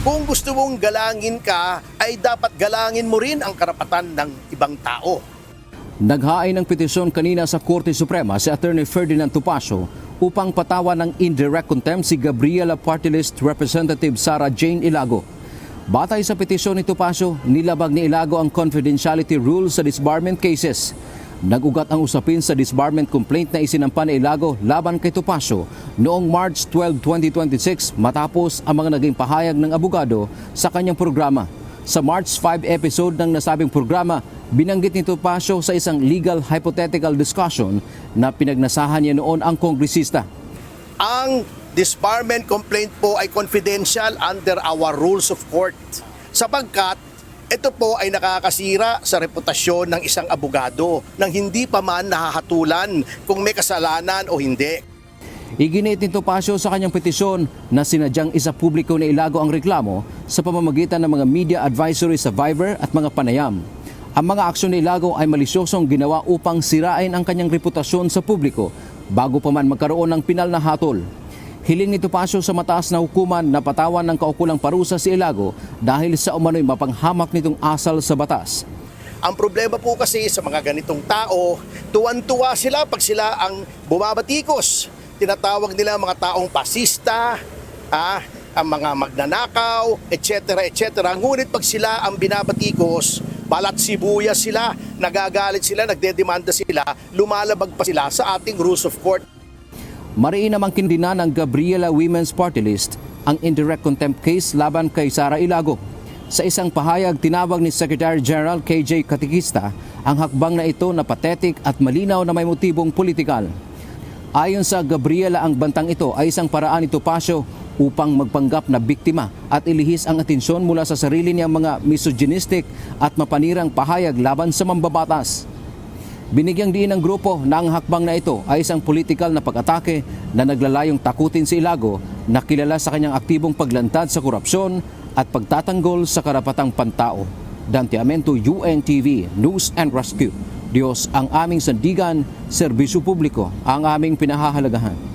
Kung gusto mong galangin ka, ay dapat galangin mo rin ang karapatan ng ibang tao. Naghain ng petisyon kanina sa Korte Suprema si Attorney Ferdinand Topacio upang patawan ng indirect contempt si Gabriela Party List Representative Sara Jane Ilago. Batay sa petisyon ni Topacio, nilabag ni Ilago ang confidentiality rules sa disbarment cases. Nag-ugat ang usapin sa disbarment complaint na isinampa ni Ilago laban kay Topacio noong March 12, 2026 matapos ang mga naging pahayag ng abogado sa kanyang programa. Sa March 5 episode ng nasabing programa, binanggit ni Topacio sa isang legal hypothetical discussion na pinagnasahan niya noon ang kongresista. Ang disbarment complaint po ay confidential under our rules of court sapagkat ito po ay nakakasira sa reputasyon ng isang abogado nang hindi pa man nahahatulan kung may kasalanan o hindi. Iginit ni Topacio sa kanyang petisyon na sinadyang isa publiko na Ilago ang reklamo sa pamamagitan ng mga media advisory sa Viber at mga panayam. Ang mga aksyon ni Ilago ay malisyosong ginawa upang sirain ang kanyang reputasyon sa publiko bago pa man magkaroon ng pinal na hatol. Hiling ni Topacio sa mataas na hukuman na patawan ng kaukulang parusa si Ilago dahil sa umano'y mapanghamak nitong asal sa batas. Ang problema po kasi sa mga ganitong tao, tuwan-tuwa sila pag sila ang bumabatikos. Tinatawag nila mga taong pasista, ang mga magnanakaw, etc. etc. Ngunit pag sila ang binabatikos, balat sibuyas sila, nagagalit sila, nagdedemanda sila, lumalabag pa sila sa ating rules of court. Mariin namang kindina ng Gabriela Women's Party List ang indirect contempt case laban kay Sara Ilago. Sa isang pahayag, tinawag ni Secretary General KJ Katikista ang hakbang na ito na pathetic at malinaw na may motibong politikal. Ayon sa Gabriela, ang bantang ito ay isang paraan ni Topacio upang magpanggap na biktima at ilihis ang atensyon mula sa sarili niyang mga misogynistic at mapanirang pahayag laban sa mambabatas. Binigyang diin ng grupo na ang hakbang na ito ay isang politikal na pag-atake na naglalayong takutin si Ilago na kilala sa kanyang aktibong paglantad sa korupsyon at pagtatanggol sa karapatang pantao. Dante Amento, UNTV, News and Rescue. Diyos ang aming sandigan, serbisyo publiko ang aming pinahahalagahan.